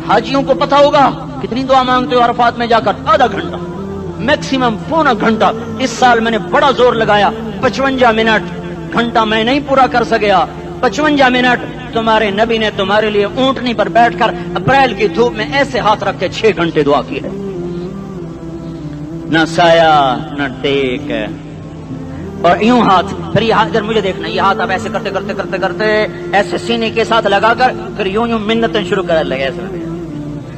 حاجیوں کو پتا ہوگا کتنی دعا مانگتے ہو عرفات میں جا کر، آدھا گھنٹہ میکسیمم پونا گھنٹہ۔ اس سال میں نے بڑا زور لگایا، 55 منٹ، گھنٹہ میں نہیں پورا کر سکیا، 55 منٹ تمہارے نبی نے تمہارے لیے اونٹنی پر بیٹھ کر اپریل کی دھوپ میں ایسے ہاتھ رکھ کے 6 گھنٹے دعا کی ہے۔ نہ سایہ نہ ٹیک، اور یوں ہاتھ، پھر یہ ہاتھ ادھر مجھے دیکھنا، یہ ہاتھ اب ایسے کرتے کرتے کرتے کرتے ایسے سینے کے ساتھ لگا کر پھر یوں یوں منتیں شروع کر لگے، ایسے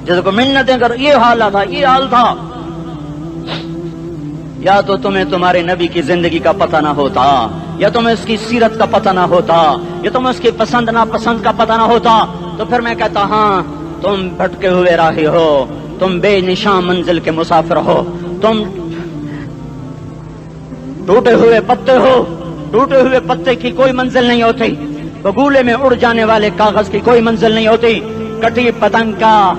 جیسے کو منتیں کر۔ یہ حال تھا، یہ حال تھا۔ یا تو تمہیں تمہارے نبی کی زندگی کا پتہ نہ ہوتا، یا تمہیں اس کی سیرت کا پتہ نہ ہوتا، یا تمہیں اس کی پسند ناپسند کا پتہ نہ ہوتا، تو پھر میں کہتا ہاں تم بھٹکے ہوئے راہی ہو، تم بے نشان منزل کے مسافر ہو، تم ٹوٹے ہوئے پتے ہو، ٹوٹے ہوئے پتے کی کوئی منزل نہیں ہوتی، بگولے میں اڑ جانے والے کاغذ کی کوئی منزل نہیں ہوتی، کٹی پتنگ کا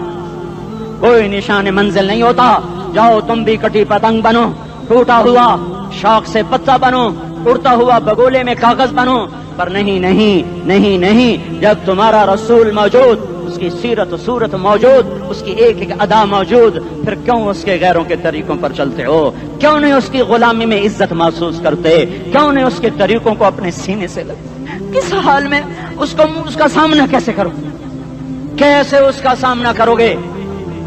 کوئی نشان منزل نہیں ہوتا۔ جاؤ تم بھی کٹی پتنگ بنو، ٹوٹا ہوا شوق سے پتا بنو، اڑتا ہوا بگولے میں کاغذ بنو، پر نہیں نہیں نہیں نہیں، جب تمہارا رسول موجود، اس کی سیرت و صورت موجود، اس کی ایک ایک ادا موجود، پھر کیوں اس کے غیروں کے طریقوں پر چلتے ہو؟ کیوں نہیں اس کی غلامی میں عزت محسوس کرتے؟ کیوں نہیں اس کے طریقوں کو اپنے سینے سے لگتے؟ کس حال میں اس کا سامنا کیسے کرو، کیسے اس کا سامنا کرو گے؟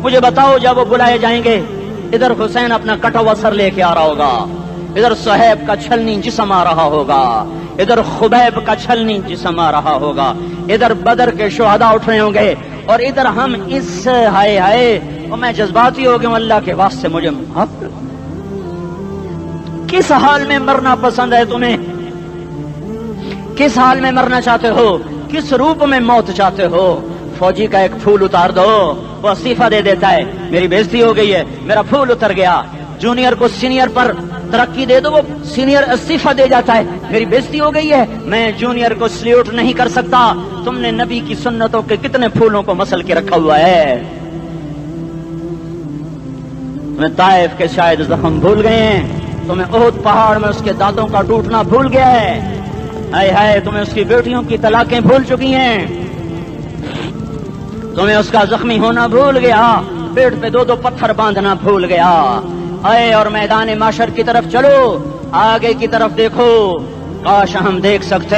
مجھے بتاؤ، جب وہ بلائے جائیں گے، ادھر حسین اپنا کٹا ہوا سر لے کے آ رہا ہوگا، ادھر صہیب کا چھلنی جسم آ رہا ہوگا، ادھر خبیب کا چھلنی جسم آ رہا ہوگا، ادھر بدر کے شہداء اٹھ رہے ہوں گے، اور ادھر ہم اس ہائے ہائے، اور میں جذباتی ہو گیا ہوں، اللہ کے واسطے مجھے معاف کر۔ کس حال میں مرنا پسند ہے تمہیں؟ کس حال میں مرنا چاہتے ہو؟ کس روپ میں موت چاہتے ہو؟ فوجی کا ایک پھول اتار دو، وہ استعفیٰ دے دیتا ہے، میری بےزتی ہو گئی ہے، میرا پھول اتر گیا۔ جونیئر کو سینئر پر ترقی دے دو، وہ سینئر استعفیٰ دے جاتا ہے، میری بےزتی ہو گئی ہے، میں جونیئر کو سلیوٹ نہیں کر سکتا۔ تم نے نبی کی سنتوں کے کتنے پھولوں کو مسل کے رکھا ہوا ہے؟ تمہیں طائف کے شاید زخم بھول گئے ہیں، تمہیں احد پہاڑ میں اس کے دانتوں کا ٹوٹنا بھول گیا ہے، ہائے ہائے تمہیں اس کی بیٹیوں کی طلاقیں بھول چکی ہیں، تمہیں اس کا زخمی ہونا بھول گیا، پیٹ پہ 2 پتھر باندھنا بھول گیا۔ آئے اور میدان معاشر کی طرف چلو، آگے کی طرف دیکھو، کاش ہم دیکھ سکتے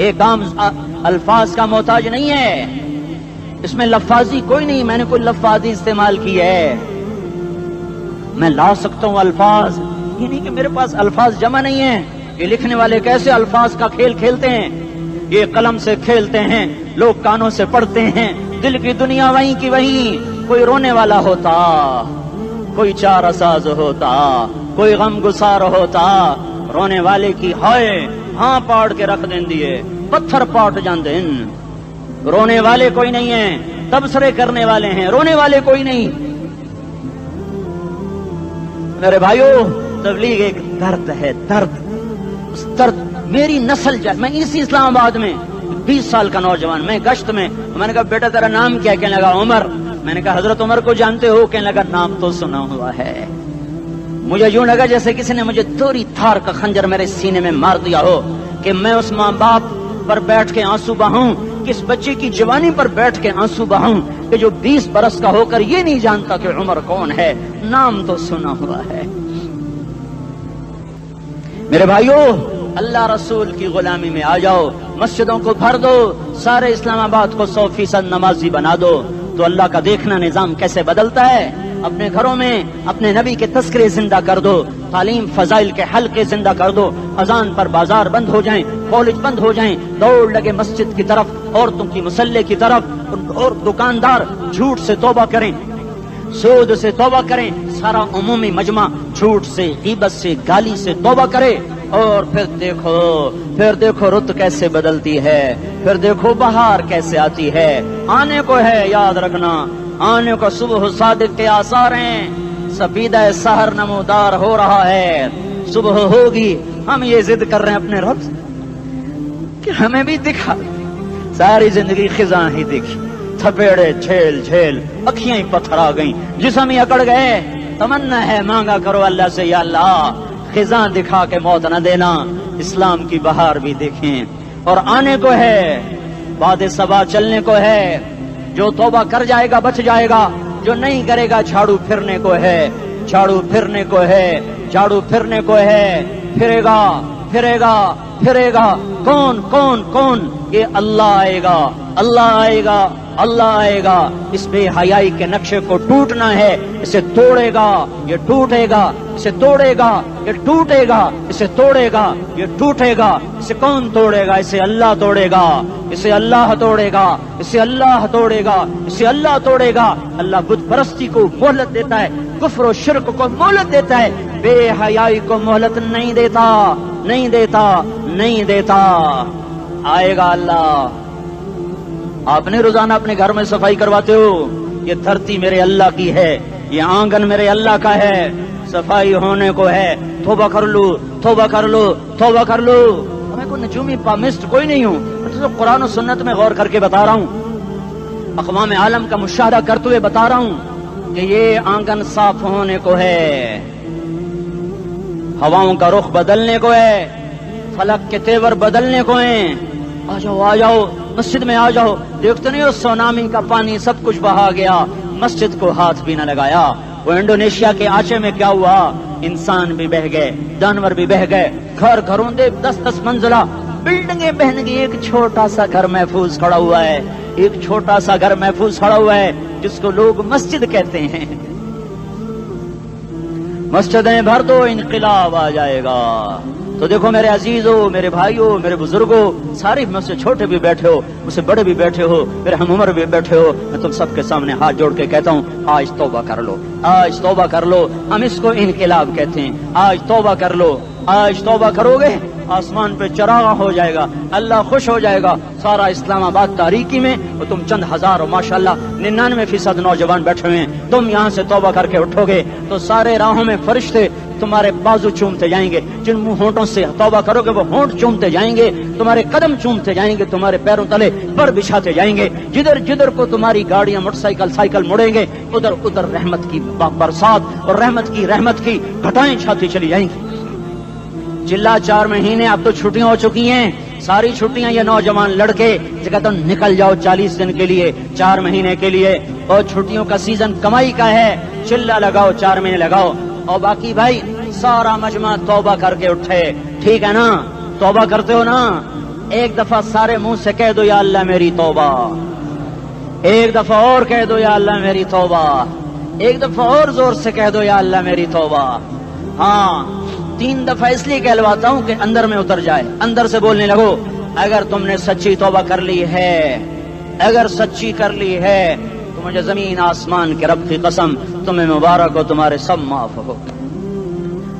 یہ کام الفاظ کا محتاج نہیں ہے، اس میں لفاظی کوئی نہیں، میں نے کوئی لفاظی استعمال کی ہے، میں لا سکتا ہوں الفاظ، یہ نہیں کہ میرے پاس الفاظ جمع نہیں ہیں۔ یہ لکھنے والے کیسے الفاظ کا کھیل کھیلتے ہیں، یہ قلم سے کھیلتے ہیں، لوگ کانوں سے پڑھتے ہیں، دل کی دنیا وہیں کی وہیں، کوئی رونے والا ہوتا، کوئی چارہ ساز ہوتا، کوئی غم گسار ہوتا، رونے والے کی ہائے ہاں پاڑ کے رکھ دیں دیے، پتھر پاٹ جاندے، رونے والے کوئی نہیں ہیں، تبصرے کرنے والے ہیں، رونے والے کوئی نہیں۔ میرے بھائیو، تبلیغ ایک درد ہے، درد، اس درد میری نسل جائے۔ میں اسی اسلام آباد میں 20 سال کا نوجوان، میں گشت میں نے کہا بیٹا تیرا نام کیا؟ کہنے لگا عمر۔ میں نے کہا حضرت عمر کو جانتے ہو؟ کہنے لگا نام تو سنا ہوا ہے۔ مجھے یوں لگا جیسے کسی نے مجھے دوری تھار کا خنجر میرے سینے میں مار دیا ہو، کہ میں اس ماں باپ پر بیٹھ کے آنسو بہاؤں، کس بچے کی جوانی پر بیٹھ کے آنسو بہاؤں کہ جو 20 برس کا ہو کر یہ نہیں جانتا کہ عمر کون ہے، نام تو سنا ہوا ہے۔ میرے بھائیو، اللہ رسول کی غلامی میں آ جاؤ، مسجدوں کو بھر دو، سارے اسلام آباد کو 100% نمازی بنا دو، تو اللہ کا دیکھنا نظام کیسے بدلتا ہے۔ اپنے گھروں میں اپنے نبی کے تذکرے زندہ کر دو، تعلیم فضائل کے حلقے زندہ کر دو، اذان پر بازار بند ہو جائیں، کالج بند ہو جائیں، دوڑ لگے مسجد کی طرف، عورتوں کی مصلے کی طرف، اور دکاندار جھوٹ سے توبہ کریں، سود سے توبہ کریں، سارا عمومی مجمع جھوٹ سے، غیبت سے، گالی سے توبہ کرے، اور پھر دیکھو رت کیسے بدلتی ہے، پھر دیکھو بہار کیسے آتی ہے۔ آنے کو ہے، یاد رکھنا، آنے کو صبح صادق کے آثار ہیں، سفیدہ سحر نمودار ہو رہا ہے، صبح ہوگی۔ ہم یہ ضد کر رہے ہیں اپنے رب سے کہ ہمیں بھی دکھا، ساری زندگی خزاں ہی دکھی، تھپیڑے جھیل جھیل، اکھیاں ہی پتھر آ گئیں، جسم ہی اکڑ گئے۔ تمنا ہے مانگا کرو اللہ سے، یا اللہ خزاں دکھا کے موت نہ دینا، اسلام کی بہار بھی دیکھیں۔ اور آنے کو ہے، باد صبا چلنے کو ہے، جو توبہ کر جائے گا بچ جائے گا، جو نہیں کرے گا جھاڑو پھرنے کو ہے، جھاڑو پھرنے کو ہے، جھاڑو پھرنے کو ہے، پھرے گا پھرے گا پھرے گا۔ کون کون کون؟ یہ اللہ آئے گا، اللہ آئے گا، اللہ آئے گا۔ اس بے حیائی کے نقشے کو ٹوٹنا ہے، اسے توڑے گا، یہ ٹوٹے گا، اسے توڑے گا، یہ ٹوٹے گا، اسے توڑے گا، یہ ٹوٹے گا۔ اسے کون توڑے گا؟ اسے اللہ توڑے گا، اسے اللہ توڑے گا، اسے اللہ توڑے گا، اسے اللہ توڑے گا۔ اللہ بت پرستی کو مہلت دیتا ہے، کفر و شرک کو مہلت دیتا ہے، بے حیائی کو مہلت نہیں دیتا، نہیں دیتا، نہیں دیتا۔ آئے گا اللہ۔ آپ نے روزانہ اپنے گھر میں صفائی کرواتے ہو، یہ دھرتی میرے اللہ کی ہے، یہ آنگن میرے اللہ کا ہے، صفائی ہونے کو ہے، توبہ کر لو، توبہ کر لو، توبہ کر لو۔ میں کوئی نجومی پامسٹ کوئی نہیں ہوں، میں تو قرآن و سنت میں غور کر کے بتا رہا ہوں، اقوام عالم کا مشاہدہ کرتے ہوئے بتا رہا ہوں کہ یہ آنگن صاف ہونے کو ہے، ہواؤں کا رخ بدلنے کو ہے، فلک کے تیور بدلنے کو ہیں۔ آ جاؤ آ جاؤ، مسجد میں آ جاؤ۔ دیکھتے نہیں ہو سونامی کا پانی سب کچھ بہا گیا، مسجد کو ہاتھ بھی نہ لگایا۔ وہ انڈونیشیا کے آچے میں کیا ہوا؟ انسان بھی بہ گئے، جانور بھی بہ گئے، گھر گھروں دے 10-10 منزلہ بلڈنگیں بہن گئی، ایک چھوٹا سا گھر محفوظ کھڑا ہوا ہے، ایک چھوٹا سا گھر محفوظ کھڑا ہوا ہے جس کو لوگ مسجد کہتے ہیں۔ مسجدیں بھر دو، انقلاب آ جائے گا۔ تو دیکھو میرے عزیزو، میرے بھائیو، میرے بزرگو، سارے مجھ سے چھوٹے بھی بیٹھے ہو، مجھ سے بڑے بھی بیٹھے ہو، میرے ہم عمر بھی بیٹھے ہو، میں تم سب کے سامنے ہاتھ جوڑ کے کہتا ہوں آج توبہ کر لو، آج توبہ کر لو۔ ہم اس کو انقلاب کہتے ہیں۔ آج توبہ کر لو، آج توبہ کرو گے، آسمان پہ چراغاں ہو جائے گا، اللہ خوش ہو جائے گا۔ سارا اسلام آباد تاریکی میں اور تم چند ہزار، ماشاءاللہ 99% نوجوان بیٹھے ہوئے ہیں، تم یہاں سے توبہ کر کے اٹھو گے تو سارے راہوں میں فرشتے تمہارے بازو چومتے جائیں گے، جن منہ ہونٹوں سے توبہ کرو گے وہ ہونٹ چومتے جائیں گے، تمہارے قدم چومتے جائیں گے، تمہارے پیروں تلے پر بچھاتے جائیں گے، جدھر جدھر کو تمہاری گاڑیاں موٹر سائیکل مڑیں گے، ادھر ادھر رحمت کی برسات اور رحمت کی گھٹائیں چھاتی چلی جائیں گی۔ چلا 4 مہینے اب تو چھٹیاں ہو چکی ہیں، ساری چھٹیاں یہ نوجوان لڑکے جگہ تو نکل جاؤ 40 دن کے لیے، 4 مہینے کے لیے، اور چھٹیوں کا سیزن کمائی کا ہے، چلا لگاؤ، 4 مہینے لگاؤ۔ اور باقی بھائی سارا مجمع توبہ کر کے اٹھے، ٹھیک ہے نا؟ توبہ کرتے ہو نا؟ ایک دفعہ سارے منہ سے کہہ دو یا اللہ میری توبہ، ایک دفعہ اور کہہ دو یا اللہ میری توبہ، ایک دفعہ اور زور سے کہہ دو یا اللہ میری توبہ۔ ہاں 3 دفعہ اس لیے کہلواتا ہوں کہ اندر میں اتر جائے، اندر سے بولنے لگو اگر تم نے سچی توبہ کر لی ہے، اگر سچی کر لی ہے تو مجھے زمین آسمان کے رب کی قسم تمہیں مبارک ہو، تمہارے سب معاف ہو۔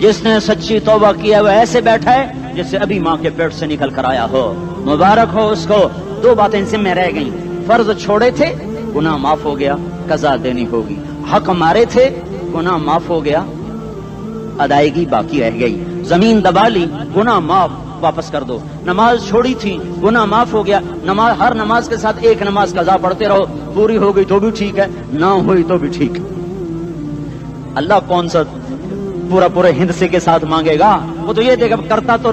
جس نے سچی توبہ کیا وہ ایسے بیٹھا ہے جس سے ابھی ماں کے پیٹ سے نکل کر آیا ہو، مبارک ہو اس کو۔ 2 باتیں ذمہ رہ گئیں، فرض چھوڑے تھے گناہ معاف ہو گیا، قضا دینی ہوگی، حق مارے تھے گناہ معاف ہو گیا، ادائیگی باقی رہ گئی، زمین دبا لی گناہ معاف، واپس کر دو، نماز چھوڑی تھی گناہ معاف ہو گیا، نماز ہر نماز کے ساتھ ایک نماز قضا پڑھتے رہو، پوری ہو گئی تو بھی ٹھیک ہے، نہ ہوئی تو بھی ٹھیک ہے۔ اللہ کون سا پورے ہندسے کے ساتھ مانگے گا، وہ تو یہ دیکھا کرتا تو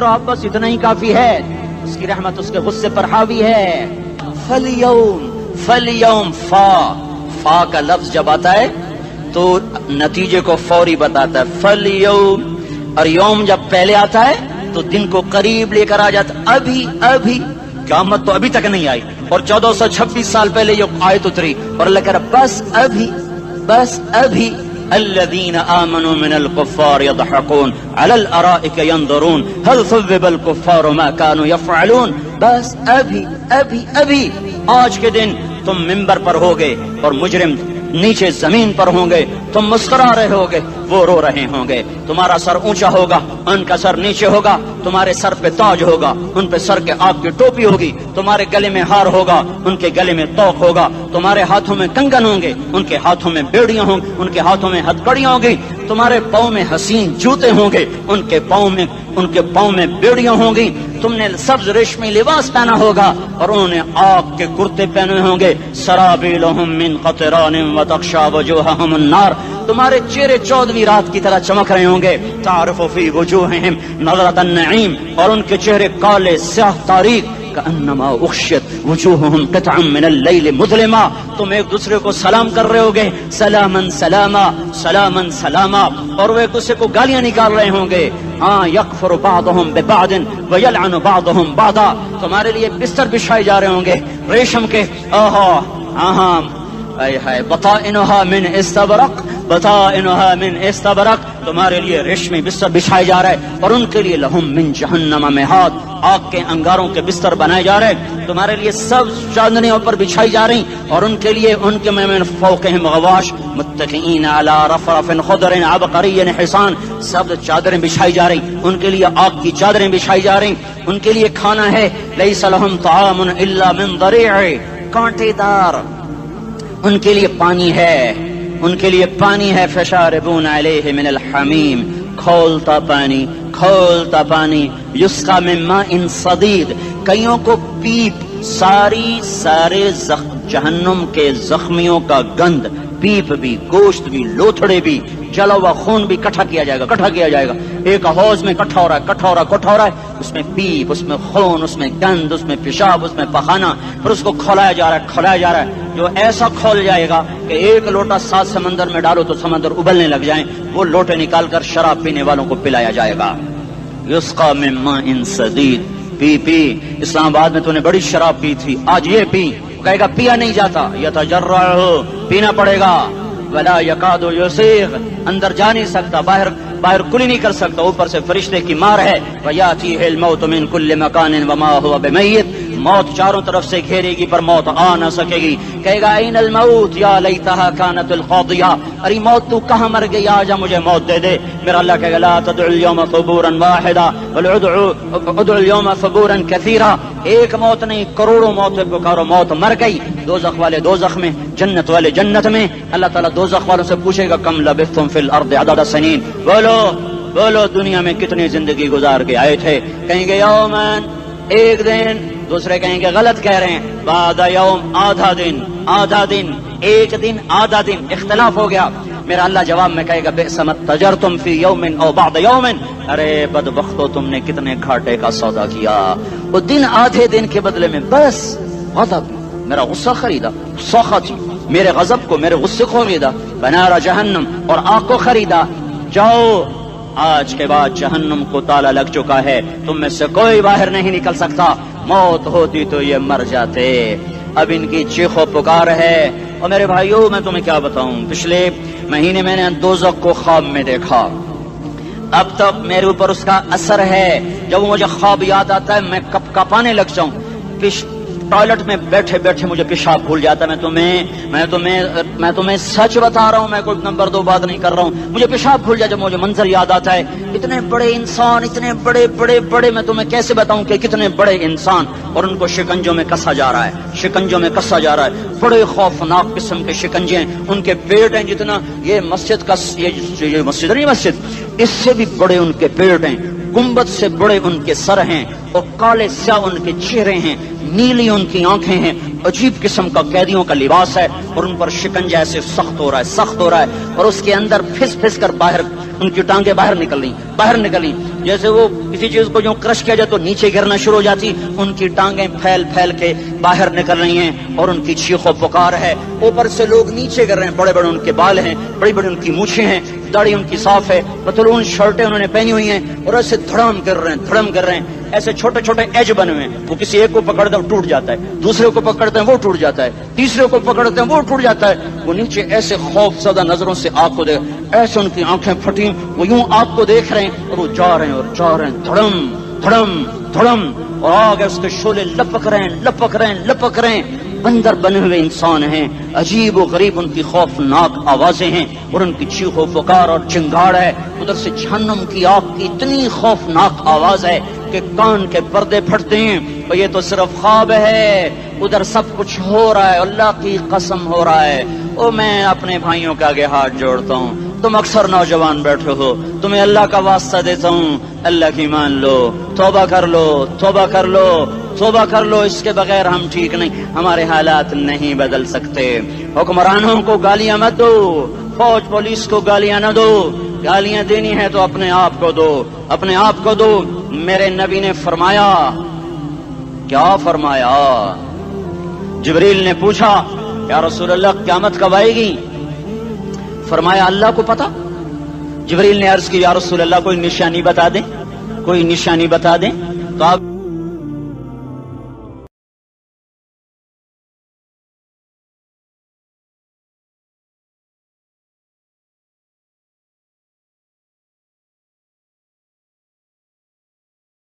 رہا بس اتنا ہی کافی ہے، اس کی رحمت اس کے غصے پر حاوی ہے۔ فَالْيَوْمِ فا کا لفظ جب آتا ہے تو نتیجے کو فوری بتاتا ہے، فَالْيَوْمِ، اور یوم جب پہلے آتا ہے تو دن کو قریب لے کر آ جاتا، ابھی قیامت تو ابھی تک نہیں آئی، اور 1426 سال پہلے یہ آیت اتری، اور اللہ کہہ رہا بس ابھی الذين آمنوا من الكفار يضحكون على الارائك ينظرون هل ثوب الكفار ما كانوا يفعلون، بس ابھی آج کے دن تم منبر پر ہوگے اور مجرم نیچے زمین پر ہوں گے، تم مسکرا رہے ہوگے وہ رو رہے ہوں گے، تمہارا سر اونچا ہوگا ان کا سر نیچے ہوگا، تمہارے سر پہ تاج ہوگا ان پہ سر کے آگ کی ٹوپی ہوگی، تمہارے گلے میں ہار ہوگا ان کے گلے میں توق ہوگا، تمہارے ہاتھوں میں کنگن ہوں گے ان کے ہاتھوں میں بیڑیاں ہوں گی، ان کے ہاتھوں میں ہتھکڑیاں ہوں گی، تمہارے پاؤں میں حسین جوتے ہوں گے ان کے پاؤں میں بیڑیاں ہوں گی، تم نے سبز ریشمی لباس پہنا ہوگا اور انہوں نے آگ کے کرتے پہنے ہوں گے، سرابیلہم من قطران وتغشا وجوہہم النار، تمہارے چہرے 14ویں رات کی طرح چمک رہے ہوں گے، تعرف فی وجوہہم نظرۃ النعیم، اور ان کے چہرے کالے سیاہ تاریک، کأنما اغشیت وجوہہم قطعا من اللیل مظلما، تم ایک دوسرے کو سلام کر رہے ہوگے، سلامن سلاما سلامن سلاما، اور وہ ایک دوسرے کو گالیاں نکال رہے ہوں گے، ہاں یکفر بعضہم ببعض ویلعن بعضہم بعضا، تمہارے لیے بستر بچھائے جا رہے ہوں گے ریشم کے، بطائنها من استبرق، تمہارے لیے ریشمی بستر بچھائے جا رہے، اور ان کے لیے لہم من جہنم مہاد، آگ کے انگاروں کے بستر بنائے جا رہے، تمہارے لیے سب چادریں پر بچھائی جا رہی، اور ان کے لیے ان کے من فوقہم غواش متکئین علی رفرف خضر عبقری حصان، سب چادریں بچھائی جا رہی، ان کے لیے آگ کی چادریں بچھائی جا رہی، ان کے لیے کھانا ہے لیس لہم طعام الا من ضریع، کانٹے دار، ان کے لیے پانی ہے، فشاربون علیہ من الحمیم، کھولتا پانی، یسقا من ماء صدید، کئیوں کو پیپ، سارے جہنم کے زخمیوں کا گند، پیپ بھی، گوشت بھی، لوتھڑے بھی، جلا ہوا خون بھی کٹھا کیا جائے گا، ایک حوض میں کٹھا ہو رہا ہے، اس میں پیپ، اس میں خون، اس میں گند، اس میں پیشاب، اس میں پخانہ، پھر اس کو کھولایا جا رہا ہے، جو ایسا کھول جائے گا کہ 1 لوٹا 7 سمندر میں ڈالو تو سمندر ابلنے لگ جائیں، وہ لوٹے نکال کر شراب پینے والوں کو پلایا جائے گا، یسقا من ماء صدید، پی اسلام آباد میں تو نے بڑی شراب پی تھی، آج یہ پی، کہے گا پیا نہیں جاتا، یتجرعہ، پینا پڑے گا، ولا یکاد یسیغ، اندر جا نہیں سکتا، باہر کلی نہیں کر سکتا، اوپر سے فرشتے کی مار ہے، ویاتیہ الموت من کل مکان وما هو بمیت، موت چاروں طرف سے گھیرے گی پر موت آ نہ سکے گی، کہے گا این الموت یا لیتہا کانت القاضیہ، ارے موت تو کہاں مر گئی، آجا مجھے موت دے دے، میرا اللہ کہے گا لا تدعو اليوم ثبورا واحدا بل ادعو اليوم ثبورا کثیرا، ایک موت نہیں کروڑوں موت پکارو، موت مر گئی، دوزخ والے دوزخ میں، جنت والے جنت میں، اللہ تعالیٰ دوزخ والوں سے پوچھے گا کم لبثتم فی الارض عدد سنین، بولو دنیا میں کتنی زندگی گزار کے آئے تھے، کہیں گے یومن، ایک دن، دوسرے کہیں گے غلط کہہ رہے ہیں، بعد یوم، آدھا دن، ایک دن، آدھا دن، اختلاف ہو گیا، میرا اللہ جواب میں کہے گا بئس ما تجرتم فی یوم او بعد یوم، ارے بدبختو تم نے کتنے گھاٹے کا سودا کیا، وہ دن آدھے دن کے بدلے میں بس غضب، میرا غصہ خریدا، سخطی، میرے غضب کو، میرے غصے کو خریدا، بنار جہنم، اور آگ کو خریدا، جاؤ آج کے بعد جہنم کو تالا لگ چکا ہے, تم میں سے کوئی باہر نہیں نکل سکتا. موت ہوتی تو یہ مر جاتے. اب ان کی چیخ و پکار ہے. اور میرے بھائیوں میں تمہیں کیا بتاؤں, پچھلے مہینے میں نے دوزخ کو خواب میں دیکھا. اب تک میرے اوپر اس کا اثر ہے. جب مجھے خواب یاد آتا ہے میں کپ کپانے لگ جاؤں. ٹوائلٹ میں بیٹھے بیٹھے مجھے پیشاب بھول جاتا ہے. میں تمہیں سچ بتا رہا ہوں, میں کوئی نمبر 2 بات نہیں کر رہا ہوں. مجھے پیشاب بھول جاتا ہے جب مجھے منظر یاد آتا ہے. اتنے بڑے انسان, اتنے بڑے بڑے بڑے, میں تمہیں کیسے بتاؤں کہ کتنے بڑے انسان, اور ان کو شکنجوں میں کسا جا رہا ہے, شکنجوں میں کسا جا رہا ہے. بڑے خوفناک قسم کے شکنجے ہیں. ان کے پیٹ ہیں جتنا یہ مسجد کا, یہ مسجد نہیں, مسجد اس سے بھی بڑے ان کے پیٹ ہیں. گنبد سے بڑے ان کے سر ہیں, اور کالے سیاہ ان کے چہرے ہیں, نیلی ان کی آنکھیں ہیں. عجیب قسم کا قیدیوں کا لباس ہے, اور ان پر شکنجہ ایسے سخت ہو رہا ہے, سخت ہو رہا ہے. اور اس کے اندر پھس پھس کر باہر ان کی ٹانگیں باہر نکلی, جیسے وہ کسی چیز کو جو کرش کیا جائے تو نیچے گرنا شروع ہو جاتی. ان کی ٹانگیں پھیل پھیل کے باہر نکل رہی ہیں, اور ان کی چیخ و پکار ہے. اوپر سے لوگ نیچے گر رہے ہیں. بڑے بڑے ان کے بال ہیں, بڑی بڑی ان کی مونچھیں ہیں, داڑھی ان کی صاف ہے, پتلون شرٹیں انہوں نے پہنی ہوئی ہیں, اور ایسے دھڑام کر رہے ہیں. ایسے چھوٹے چھوٹے ایج بنے ہوئے ہیں. وہ کسی ایک کو پکڑتے ہیں ٹوٹ جاتا ہے, دوسرے کو پکڑتے ہیں وہ ٹوٹ جاتا ہے, تیسرے کو پکڑتے ہیں وہ ٹوٹ جاتا ہے. وہ نیچے ایسے خوف زدہ نظروں سے آگ کو دیکھ, ایسے ان کی آنکھیں پھٹی, وہ یوں آگ کو دیکھ رہے ہیں, اور وہ جا رہے ہیں, دھڑم دھڑم دھڑم, اور آگے اس کے شعلے لپک رہے ہیں. بندر بنے ہوئے انسان ہیں, عجیب و غریب ان کی خوفناک آوازیں ہیں, اور ان کی چیخ و پکار اور چنگاڑ ہے. ادھر سے جہنم کی آگ کی اتنی خوفناک آواز ہے کہ کان کے پردے پھٹتے ہیں. اور یہ تو صرف خواب ہے, ادھر سب کچھ ہو رہا ہے, اللہ کی قسم ہو رہا ہے. او میں اپنے بھائیوں کے آگے ہاتھ جوڑتا ہوں, تم اکثر نوجوان بیٹھے ہو, تمہیں اللہ کا واسطہ دیتا ہوں, اللہ کی مان لو, توبہ کر لو. اس کے بغیر ہم ٹھیک نہیں, ہمارے حالات نہیں بدل سکتے. حکمرانوں کو گالیاں مت دو, فوج پولیس کو گالیاں نہ دو. گالیاں دینی ہے تو اپنے آپ کو دو. میرے نبی نے فرمایا, کیا فرمایا؟ جبریل نے پوچھا, یا رسول اللہ قیامت کب آئے گی؟ فرمایا اللہ کو پتا. جبریل نے عرض کی, یا رسول اللہ کوئی نشانی بتا دیں. تو آپ